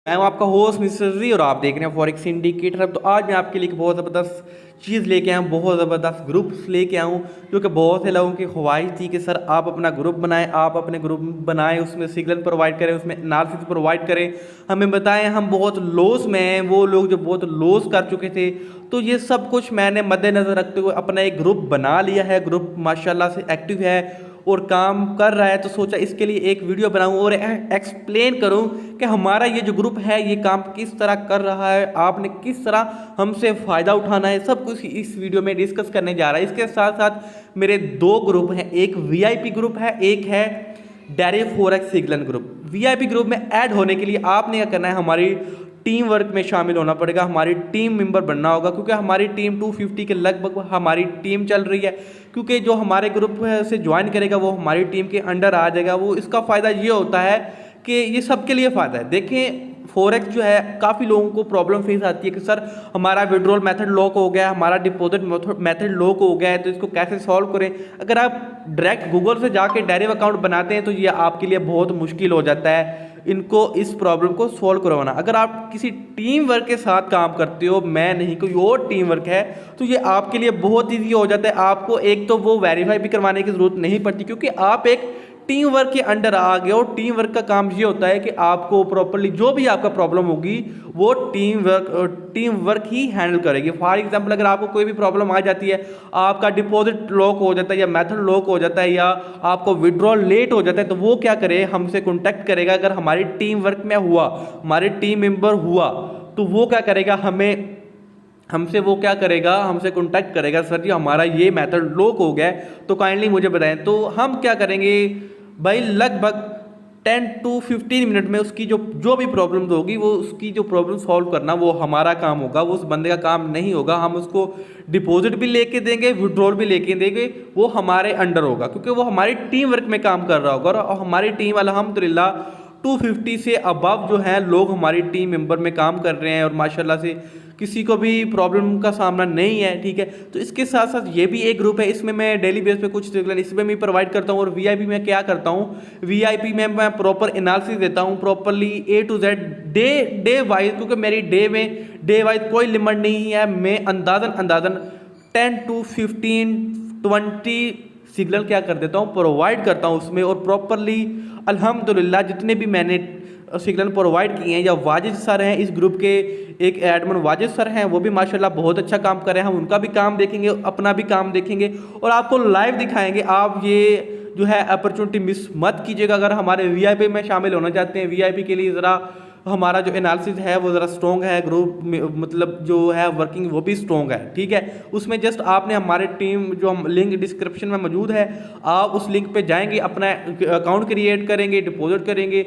मैं हूं आपका होस्ट मिस्टर जी और आप देख रहे हैं फॉरेक्स इंडिकेटर। तो आज मैं आपके लिए एक बहुत ज़बरदस्त चीज़ लेके आया हूँ, बहुत ज़बरदस्त ग्रुप्स लेके आया हूँ जो कि बहुत से लोगों की ख्वाहिश थी कि सर आप अपना ग्रुप बनाएं, आप अपने ग्रुप बनाएं, उसमें सिग्नल प्रोवाइड करें, उसमें एनालिसिस प्रोवाइड करें, हमें बताएं। हम बहुत लॉस में हैं, वो लोग जो बहुत लॉस कर चुके थे। तो ये सब कुछ मैंने मद्देनज़र रखते हुए अपना एक ग्रुप बना लिया है। ग्रुप माशाल्लाह से एक्टिव है और काम कर रहा है। तो सोचा इसके लिए एक वीडियो बनाऊं और एक्सप्लेन करूं कि हमारा ये जो ग्रुप है ये काम किस तरह कर रहा है, आपने किस तरह हमसे फ़ायदा उठाना है, सब कुछ इस वीडियो में डिस्कस करने जा रहा है। इसके साथ साथ मेरे दो ग्रुप हैं, एक वीआईपी ग्रुप है, एक है dairy forex signal group. VIP group में ऐड होने के लिए आपने क्या करना है, हमारी टीम वर्क में शामिल होना पड़ेगा, हमारी टीम मेंबर बनना होगा, क्योंकि हमारी टीम 250 के लगभग हमारी टीम चल रही है। क्योंकि जो हमारे ग्रुप से ज्वाइन करेगा वो हमारी टीम के अंडर आ जाएगा। वो इसका फ़ायदा ये होता है कि ये सबके लिए फ़ायदा है। देखें, फॉरेक्स जो है काफ़ी लोगों को प्रॉब्लम फेस आती है कि सर हमारा विड्रॉल मेथड लॉक हो गया है, हमारा डिपॉजिट मेथड लॉक हो गया है, तो इसको कैसे सॉल्व करें। अगर आप डायरेक्ट गूगल से जाके डेरिव अकाउंट बनाते हैं तो ये आपके लिए बहुत मुश्किल हो जाता है इनको इस प्रॉब्लम को सॉल्व करवाना। अगर आप किसी टीम वर्क के साथ काम करते हो, मैं नहीं कोई और टीम वर्क है, तो ये आपके लिए बहुत ईजी हो जाता है। आपको एक तो वो वेरीफाई भी करवाने की ज़रूरत नहीं पड़ती, क्योंकि आप एक टीम वर्क के अंडर आ गए हो। टीम वर्क का काम ये होता है कि आपको प्रॉपर्ली जो भी आपका प्रॉब्लम होगी वो टीम वर्क ही हैंडल करेगी। फॉर एग्जांपल, अगर आपको कोई भी प्रॉब्लम आ जाती है, आपका डिपॉजिट लॉक हो जाता है या मेथड लॉक हो जाता है या आपको विड्रॉल लेट हो जाता है, तो वो क्या करे, हमसे कॉन्टैक्ट करेगा। अगर हमारी टीम वर्क में हुआ, हमारे टीम मेंबर हुआ, तो वो क्या करेगा, हमसे हमसे कॉन्टैक्ट करेगा, सर जी हमारा ये मेथड लॉक हो गया है, तो काइंडली मुझे बताएं। तो हम क्या करेंगे भाई, लगभग 10 to 15 मिनट में उसकी जो भी प्रॉब्लम होगी, वो उसकी जो प्रॉब्लम सॉल्व करना वो हमारा काम होगा, वो उस बंदे का काम नहीं होगा। हम उसको डिपॉजिट भी लेके देंगे, विड्रॉल भी लेके देंगे, वो हमारे अंडर होगा, क्योंकि वो हमारी टीम वर्क में काम कर रहा होगा। और हमारी टीम अल्हम्दुलिल्लाह 250 से अबव जो है लोग हमारी टीम मेंबर में काम कर रहे हैं और माशाल्लाह से किसी को भी प्रॉब्लम का सामना नहीं है। ठीक है, तो इसके साथ साथ ये भी एक ग्रुप है, इसमें मैं डेली बेस पे कुछ इसमें भी प्रोवाइड करता हूँ। और वीआईपी में क्या करता हूँ, वीआईपी में मैं प्रॉपर एनालिसिस देता हूँ, properly A to Z day wise, क्योंकि मेरी डे वाइज कोई लिमिट नहीं है। मैं अंदाजन 10 to 15 20 सिग्नल क्या कर देता हूँ, प्रोवाइड करता हूँ उसमें। और प्रॉपरली अल्हम्दुलिल्लाह जितने भी मैंने सिग्नल प्रोवाइड किए हैं, या वाजिद सर हैं इस ग्रुप के, एक एडमिन वाजिद सर हैं, वो भी माशाल्लाह बहुत अच्छा काम कर रहे हैं। हम उनका भी काम देखेंगे, अपना भी काम देखेंगे और आपको लाइव दिखाएंगे। आप ये जो है अपॉर्चुनिटी मिस मत कीजिएगा। अगर हमारे वीआईपी में शामिल होना चाहते हैं, वीआईपी के लिए ज़रा हमारा जो एनालिसिस है वो ज़रा स्ट्रॉन्ग है, ग्रुप मतलब जो है वर्किंग वो भी स्ट्रॉन्ग है। ठीक है, उसमें जस्ट आपने हमारे टीम जो हम लिंक डिस्क्रिप्शन में मौजूद है, आप उस लिंक पे जाएंगे, अपना अकाउंट क्रिएट करेंगे, डिपॉजिट करेंगे।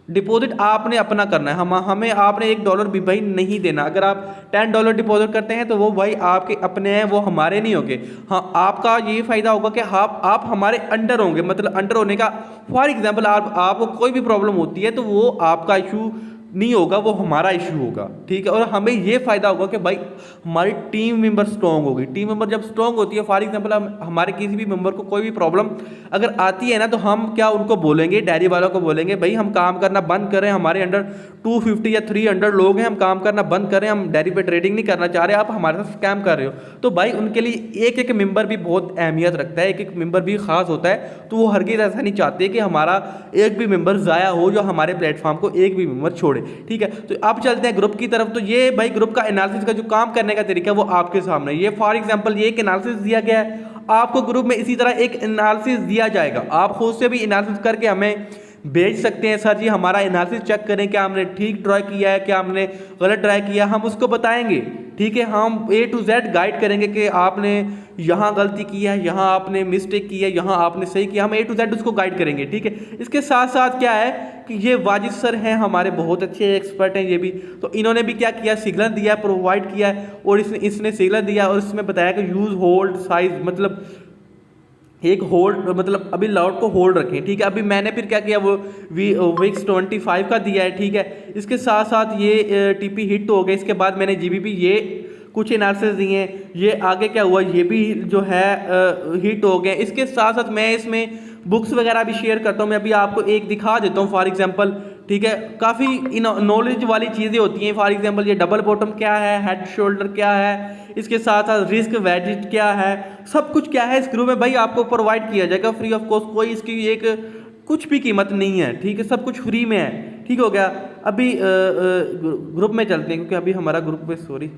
डिपॉजिट आपने अपना करना है, हमें आपने $1 भी भाई नहीं देना। अगर आप $10 डिपॉजिट करते हैं तो वो भाई आपके अपने हैं, वो हमारे नहीं होंगे। हाँ, आपका ये फ़ायदा होगा कि आप हमारे अंडर होंगे। मतलब अंडर होने का, फॉर एग्जांपल आपको कोई भी प्रॉब्लम होती है तो वो आपका इशू नहीं होगा, वो हमारा इशू होगा। ठीक है, और हमें ये फ़ायदा होगा कि भाई हमारी टीम मेंबर स्ट्रॉन्ग होगी। टीम मेंबर जब स्ट्रॉन्ग होती है, फॉर एग्जांपल हमारे किसी भी मेंबर को कोई भी प्रॉब्लम अगर आती है ना, तो हम क्या उनको बोलेंगे, डेयरी वालों को बोलेंगे, भाई हम काम करना बंद करें, हमारे अंडर 250 या 300 लोग हैं, हम काम करना बंद करें, हम डेयरी पे ट्रेडिंग नहीं करना चाह रहे, आप हमारे साथ स्कैम कर रहे हो। तो भाई उनके लिए एक एक मेंबर भी बहुत अहमियत रखता है, एक एक मेंबर भी खास होता है। तो वो हरगिज़ ऐसा नहीं चाहते कि हमारा एक भी मेंबर ज़ाया हो, जो हमारे प्लेटफॉर्म को एक भी मेंबर छोड़े। ठीक है, तो अब चलते हैं ग्रुप की तरफ। तो ये भाई ग्रुप का एनालिसिस का जो काम करने का तरीका वो आपके सामने। ये फॉर एग्जांपल ये एक एनालिसिस दिया गया है, आपको ग्रुप में इसी तरह एक एनालिसिस दिया जाएगा। आप खुद से भी एनालिसिस करके हमें भेज सकते हैं, सर जी हमारा एनालिसिस चेक करें, क्या हमने ठीक ट्राई किया है, क्या हमने गलत ट्राई किया, हम उसको बताएंगे। ठीक है, हम A to Z गाइड करेंगे कि आपने यहाँ गलती की है, यहाँ आपने मिस्टेक की है, यहाँ आपने सही किया, हम A to Z उसको गाइड करेंगे। ठीक है, इसके साथ साथ क्या है कि ये वाजिद सर हैं हमारे, बहुत अच्छे एक्सपर्ट हैं ये भी। तो इन्होंने भी क्या किया, सिग्नल दिया, प्रोवाइड किया है, और इसने सिग्नल दिया और इसमें बताया कि यूज़ होल्ड साइज, मतलब एक होल्ड, मतलब अभी लॉट को होल्ड रखें। ठीक है, अभी मैंने फिर क्या किया, वो विक्स 25 का दिया है। ठीक है, इसके साथ साथ ये टीपी हिट हो गए, इसके बाद मैंने जीबीपी ये कुछ एनालिसिस दिए हैं, ये आगे क्या हुआ, ये भी जो है हिट हो गए। इसके साथ साथ मैं इसमें बुक्स वगैरह भी शेयर करता हूँ। मैं अभी आपको एक दिखा देता हूँ फॉर एग्जांपल, ठीक है। काफ़ी नॉलेज वाली चीज़ें होती हैं। फॉर एग्जांपल ये डबल बॉटम क्या है, हेड शोल्डर क्या है, इसके साथ साथ रिस्क वेजिट क्या है, सब कुछ क्या है इस ग्रुप में भाई आपको प्रोवाइड किया जाएगा फ्री ऑफ कॉस्ट। कोई इसकी एक कुछ भी कीमत नहीं है, ठीक है, सब कुछ फ्री में है, ठीक हो गया। अभी ग्रुप में चलते हैं क्योंकि अभी हमारा ग्रुप में सॉरी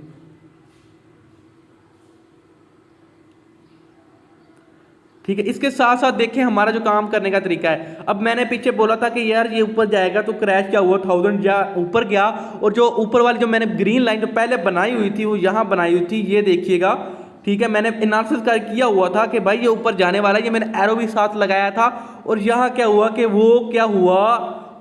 ठीक है। इसके साथ साथ देखें हमारा जो काम करने का तरीका है। अब मैंने पीछे बोला था कि यार ये ऊपर जाएगा तो क्रैश क्या हुआ, 1000 जा ऊपर गया और जो ऊपर वाली जो मैंने ग्रीन लाइन जो पहले बनाई हुई थी वो यहाँ बनाई हुई थी, ये देखिएगा, ठीक है। मैंने एनालिसिस कर किया हुआ था कि भाई ये ऊपर जाने वाला है, ये मैंने एरो भी साथ लगाया था। और यहाँ क्या हुआ कि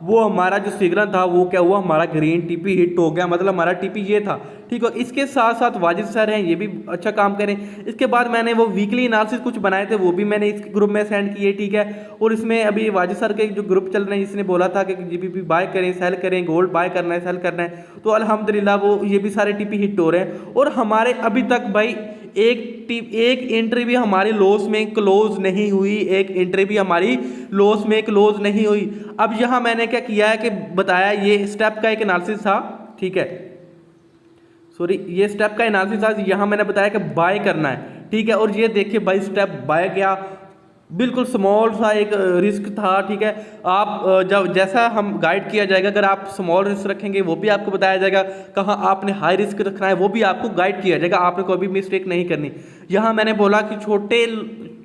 वो हमारा जो सिग्नल था वो क्या हुआ, हमारा ग्रीन टीपी हिट हो गया, मतलब हमारा टीपी ये था, ठीक है। इसके साथ साथ वाजिद सर हैं, ये भी अच्छा काम करें। इसके बाद मैंने वो वीकली एनालिसिस कुछ बनाए थे, वो भी मैंने इस ग्रुप में सेंड किए, ठीक है। और इसमें अभी वाजिद सर के जो ग्रुप चल रहे हैं, जिसने बोला था कि जीबीपी बाय करें, सेल करें, गोल्ड बाय करना है, सेल करना है, तो अल्हम्दुलिल्लाह वो ये भी सारे टीपी हिट हो रहे हैं। और हमारे अभी तक भाई एक एंट्री भी हमारी लॉस में क्लोज नहीं हुई, एक एंट्री भी हमारी लॉस में क्लोज नहीं हुई। अब यहाँ मैंने क्या किया है कि बताया, ये स्टेप का एक एनालिसिस था, ठीक है, सॉरी ये स्टेप का एनालिसिस था। यहाँ मैंने बताया कि बाय करना है, ठीक है। और ये देखिए बाय स्टेप बाय गया, बिल्कुल स्मॉल सा एक रिस्क था, ठीक है। आप जब जैसा हम गाइड किया जाएगा, अगर आप स्मॉल रिस्क रखेंगे वो भी आपको बताया जाएगा, कहाँ आपने हाई रिस्क रखना है वो भी आपको गाइड किया जाएगा, आपने कोई भी मिस्टेक नहीं करनी। यहाँ मैंने बोला कि छोटे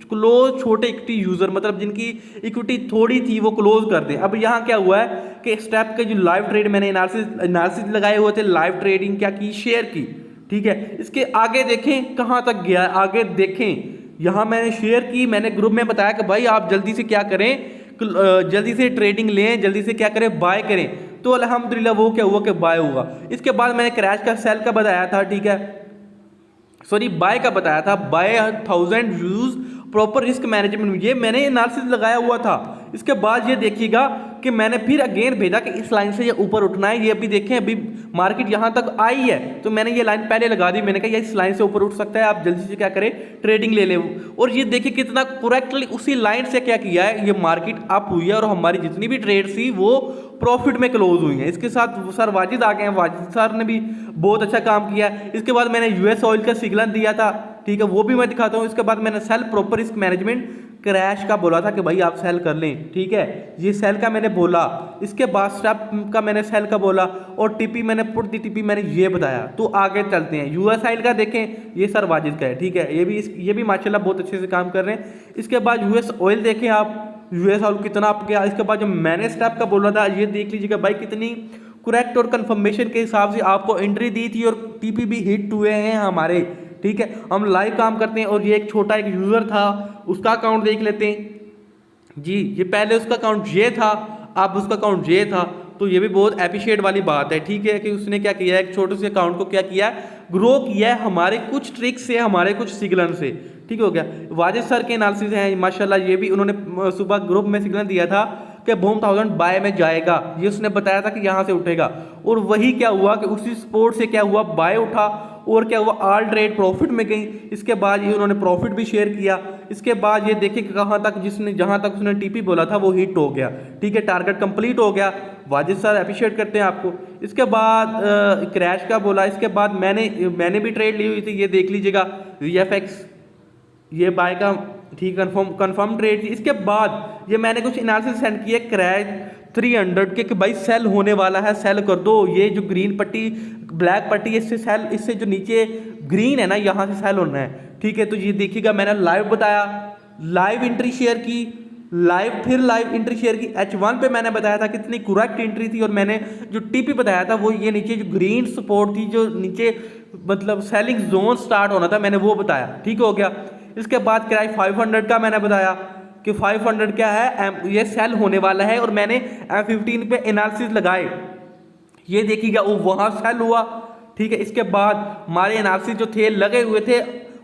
इक्विटी यूज़र, मतलब जिनकी इक्विटी थोड़ी थी वो क्लोज कर दें। अब यहाँ क्या हुआ है कि स्टेप के जो लाइव ट्रेड मैंने एनालिसिस लगाए हुए थे, लाइव ट्रेडिंग क्या की, शेयर की, ठीक है। इसके आगे देखें कहाँ तक गया, आगे देखें, यहाँ मैंने शेयर की, मैंने ग्रुप में बताया कि भाई आप जल्दी से क्या करें, जल्दी से ट्रेडिंग लें, जल्दी से क्या करें, बाय करें। तो अल्हम्दुलिल्लाह वो क्या हुआ कि बाय हुआ। इसके बाद मैंने क्रैश का सेल का बताया था, ठीक है, सॉरी बाय का बताया था, buy 1000 use proper risk management, ये मैंने एनालिसिस लगाया हुआ था। इसके बाद ये देखिएगा कि मैंने फिर अगेन भेजा कि इस लाइन से ये ऊपर उठना है। ये अभी देखें, अभी मार्केट यहाँ तक आई है तो मैंने ये लाइन पहले लगा दी, मैंने कहा ये इस लाइन से ऊपर उठ सकता है, आप जल्दी से क्या करें, ट्रेडिंग ले लें। और ये देखिए कितना करेक्टली उसी लाइन से क्या किया है, ये मार्केट अप हुई है और हमारी जितनी भी ट्रेड थी वो प्रॉफिट में क्लोज हुई है। इसके साथ सर वाजिद आ गए हैं, वाजिद सर ने भी बहुत अच्छा काम किया। इसके बाद मैंने यूएस ऑयल का सिग्नल दिया था, ठीक है, वो भी मैं दिखाता हूँ। इसके बाद मैंने sell proper risk management crash का बोला था कि भाई आप सेल कर लें, ठीक है, ये सेल का मैंने बोला। इसके बाद स्टेप का मैंने सेल का बोला और टीपी मैंने पुट दी टीपी मैंने ये बताया। तो आगे चलते हैं, यूएस ऑयल का देखें, ये सर वाजिद का है, ठीक है, ये भी माशाल्लाह बहुत अच्छे से काम कर रहे हैं। इसके बाद यूएस ऑयल देखें आप, यूएस ऑयल कितना अप गया। इसके बाद जो मैंने स्टेप का बोला था ये देख लीजिएगा भाई, कितनी करेक्ट और कंफर्मेशन के हिसाब से आपको एंट्री दी थी और टीपी भी हिट हुए हैं हमारे, ठीक है। हम लाइव काम करते हैं। और ये एक छोटा एक यूज़र था, उसका अकाउंट देख लेते हैं जी। ये पहले उसका अकाउंट ये था, अब उसका अकाउंट ये था, तो ये भी बहुत एप्रिशिएट वाली बात है, ठीक है, कि उसने क्या किया है, एक छोटे से अकाउंट को क्या किया है, ग्रो किया है हमारे कुछ ट्रिक्स से, हमारे कुछ सिग्नल से, ठीक हो गया। वाजिद सर के एनालिसिस हैं माशाल्लाह, ये भी उन्होंने सुबह ग्रुप में सिग्नल दिया था कि बूम 1000 बाय में जाएगा, ये उसने बताया था कि यहाँ से उठेगा। और वही क्या हुआ कि उसी सपोर्ट से क्या हुआ, बाय उठा और क्या हुआ, ऑल ट्रेड प्रॉफिट में गई। इसके बाद ये उन्होंने प्रॉफिट भी शेयर किया। इसके बाद ये देखिए कि कहाँ तक जहाँ तक उसने टीपी बोला था वो हिट हो गया, ठीक है, टारगेट कंप्लीट हो गया। वाजिद सर अप्रिशिएट करते हैं आपको। इसके बाद क्रैश का बोला। इसके बाद मैंने भी ट्रेड ली हुई थी, ये देख लीजिएगा, VFX, ये बाय का, ठीक, कंफर्म ट्रेड थी। इसके बाद ये मैंने कुछ एनालिसिस सेंड किए क्रैश 300 के कि भाई सेल होने वाला है, सेल कर दो। ये जो ग्रीन पट्टी ब्लैक पट्टी इससे सेल, इससे जो नीचे ग्रीन है ना यहाँ से सेल होना है, ठीक है। तो ये देखिएगा मैंने लाइव बताया, लाइव एंट्री शेयर की, फिर लाइव एंट्री शेयर की। H1 पे मैंने बताया था कितनी करेक्ट एंट्री थी। और मैंने जो टीपी बताया था वो ये नीचे जो ग्रीन सपोर्ट थी, जो नीचे मतलब सेलिंग जोन स्टार्ट होना था, मैंने वो बताया, ठीक हो गया। इसके बाद क्रैश 500 का मैंने बताया कि 500 क्या है, ये सेल होने वाला है। और मैंने M15 पे एनालिसिस लगाए, ये देखिएगा वो वहाँ सेल हुआ, ठीक है। इसके बाद हमारे एनालिसिस जो थे लगे हुए थे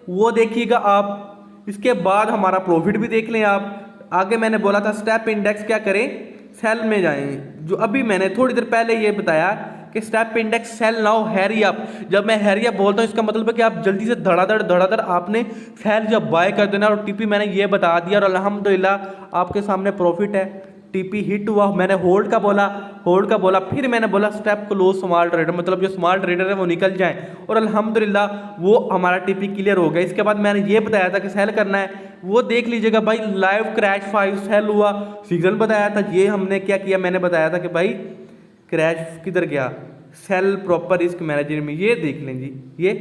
वो देखिएगा आप। इसके बाद हमारा प्रॉफिट भी देख लें आप। आगे मैंने बोला था स्टेप इंडेक्स क्या करें, सेल में जाएं, जो अभी मैंने थोड़ी देर पहले ये बताया कि step index cell now hurry up. जब मैं हैरी अप बोलता हूँ इसका मतलब है कि आप जल्दी से धड़ाधड़ आपने सेल जब बाय कर देना। और टीपी मैंने ये बता दिया और अल्हम्दुलिल्लाह आपके सामने प्रॉफिट है। टीपी हिट हुआ, मैंने होल्ड का बोला, फिर मैंने बोला स्टेप क्लोज स्मॉल ट्रेडर, मतलब जो स्मॉल ट्रेडर है वो निकल जाए, और अल्हम्दुलिल्लाह वो हमारा टीपी क्लियर हो गया। इसके बाद मैंने ये बताया था कि सेल करना है, वो देख लीजिएगा भाई, लाइव क्रैश 5 सेल हुआ, सिग्नल बताया था। ये हमने क्या किया, मैंने बताया था कि भाई क्रैश किधर गया, सेल प्रॉपर रिस्क मैनेजर में, ये देख लें जी, ये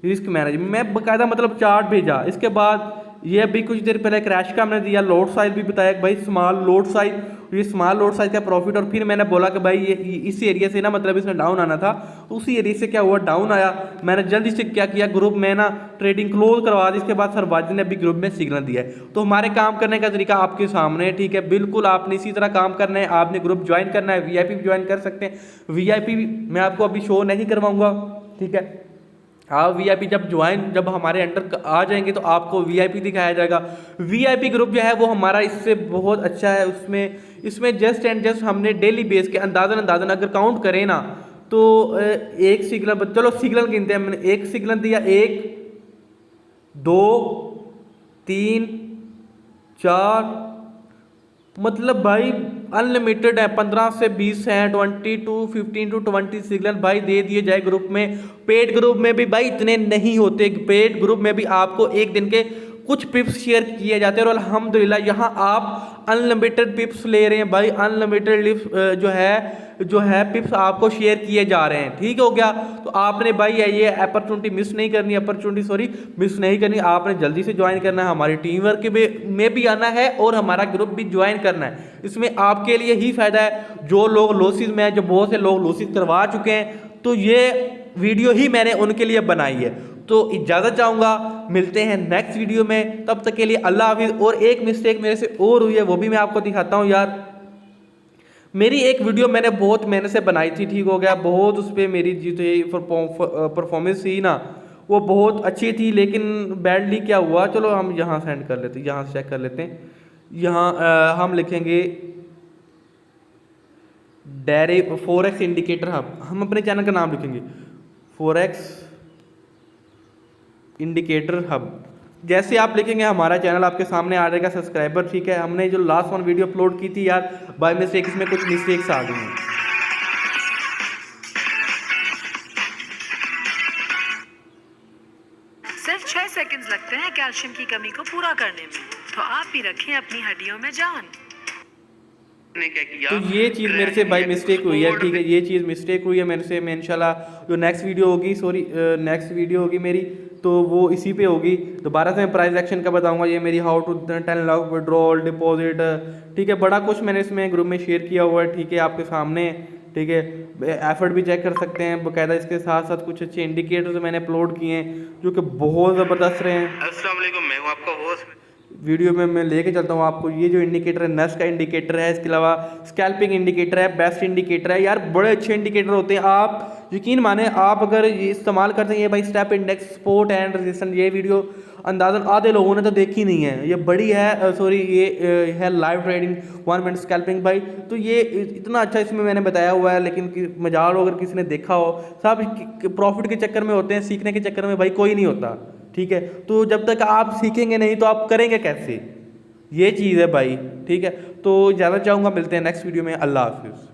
रिस्क मैनेजर में मैं बकायदा मतलब चार्ट भेजा। इसके बाद ये अभी कुछ देर पहले क्रैश का हमने दिया, लोड साइज भी बताया कि भाई स्मॉल लोड साइज, ये स्मॉल लोड साइज का प्रॉफिट। और फिर मैंने बोला कि भाई ये इस एरिया से ना, मतलब इसमें डाउन आना था, उसी एरिया से क्या हुआ, डाउन आया। मैंने जल्दी से क्या किया, ग्रुप में ना ट्रेडिंग क्लोज करवा दी। इसके बाद सरवाजी ने अभी ग्रुप में सिग्नल दिया है। तो हमारे काम करने का तरीका आपके सामने है, ठीक है, बिल्कुल आपने इसी तरह काम करना है। आपने ग्रुप ज्वाइन करना है, वीआईपी भी ज्वाइन कर सकते हैं। वीआईपी मैं आपको अभी शो नहीं करवाऊंगा, ठीक है। आप वीआईपी जब हमारे अंडर आ जाएंगे तो आपको वीआईपी दिखाया जाएगा। वीआईपी ग्रुप जो है वो हमारा इससे बहुत अच्छा है। इसमें जस्ट एंड जस्ट हमने डेली बेस के अंदाजन अगर काउंट करें ना, तो एक सिग्नल, चलो सिग्नल गिनते हैं। मैंने एक सिग्नल दिया, 1 2 3 4, मतलब भाई अनलिमिटेड है, 15 से 20 है, 20 to 15 to 20 सिग्नल भाई दे दिए जाए ग्रुप में। पेड ग्रुप में भी भाई इतने नहीं होते, पेड ग्रुप में भी आपको एक दिन के कुछ पिप्स शेयर किए जाते हैं। और अल्हम्दुलिल्लाह यहाँ आप अनलिमिटेड पिप्स ले रहे हैं भाई, अनलिमिटेड लिप्स जो है पिप्स आपको शेयर किए जा रहे हैं, ठीक हो गया। तो आपने भाई ये अपॉर्चुनिटी मिस नहीं करनी, आपने जल्दी से ज्वाइन करना है, हमारी टीम वर्क में भी आना है और हमारा ग्रुप भी ज्वाइन करना है। इसमें आपके लिए ही फायदा है। जो लोग लॉसेस में हैं, जो बहुत से लोग लॉसेस करवा चुके हैं, तो ये वीडियो ही मैंने उनके लिए बनाई है। तो इजाज़त चाहूँगा, मिलते हैं नेक्स्ट वीडियो में, तब तक के लिए अल्लाह हाफिज़। और एक मिस्टेक मेरे से और हुई है, वो भी मैं आपको दिखाता हूँ यार। मेरी एक वीडियो मैंने बहुत मेहनत से बनाई थी, ठीक हो गया, बहुत उस पर मेरी जो परफॉर्मेंस थी ना, वो बहुत अच्छी थी, लेकिन बैडली क्या हुआ, चलो हम यहाँ सेंड कर लेते हैं, यहाँ से चेक कर लेते हैं। यहाँ हम लिखेंगे डेरे फॉरेक्स इंडिकेटर हब, हम अपने चैनल का नाम लिखेंगे फॉरेक्स इंडिकेटर हब। जैसे आप लिखेंगे हमारा चैनल आपके सामने आ जाएगा, सब्सक्राइबर, ठीक है। हमने जो लास्ट वन वीडियो अपलोड की थी यार, बाय मिस्टेक इसमें कुछ मिस्टेक्स आ गई हैं। सिर्फ 6 सेकंड्स लगते हैं कैल्शियम की कमी को पूरा करने में, तो आप भी रखें अपनी हड्डियों में जान। तो ये चीज़ मेरे से भाई मिस्टेक हुई है, ठीक है, ये चीज़ मिस्टेक हुई है मेरे से। मैं इंशाल्लाह जो नेक्स्ट वीडियो होगी मेरी, तो वो इसी पे होगी। दोबारा से मैं प्राइस एक्शन का बताऊंगा, ये मेरी how to 10 lakh withdrawal deposit, ठीक है, बड़ा कुछ मैंने इसमें ग्रुप में शेयर किया हुआ है, ठीक है, आपके सामने, ठीक है। एफर्ट भी चेक कर सकते हैं बाकायदा। इसके साथ साथ कुछ अच्छे इंडिकेटर्स मैंने अपलोड किए हैं जो कि बहुत ज़बरदस्त रहे हैं। अस्सलाम वालेकुम, मैं हूँ आपका होस्ट। वीडियो में मैं लेके चलता हूँ आपको। ये जो इंडिकेटर है, नस का इंडिकेटर है, इसके अलावा स्कैल्पिंग इंडिकेटर है, बेस्ट इंडिकेटर है यार, बड़े अच्छे इंडिकेटर होते हैं। आप यकीन माने, आप अगर ये इस्तेमाल करते हैं, ये भाई step index, support and resistance, ये वीडियो अंदाजन आधे लोगों ने तो देखी नहीं है। ये बड़ी है, सॉरी, ये है लाइव ट्रेडिंग 1 मिनट स्कैल्पिंग भाई। तो ये इतना अच्छा इसमें मैंने बताया हुआ है, लेकिन मजाल हो अगर किसी ने देखा हो, सब प्रॉफिट के चक्कर में होते हैं, सीखने के चक्कर में भाई कोई नहीं होता, ठीक है। तो जब तक आप सीखेंगे नहीं तो आप करेंगे कैसे, ये चीज़ है भाई, ठीक है। तो ज़्यादा चाहूँगा, मिलते हैं नेक्स्ट वीडियो में, अल्लाह हाफिज़।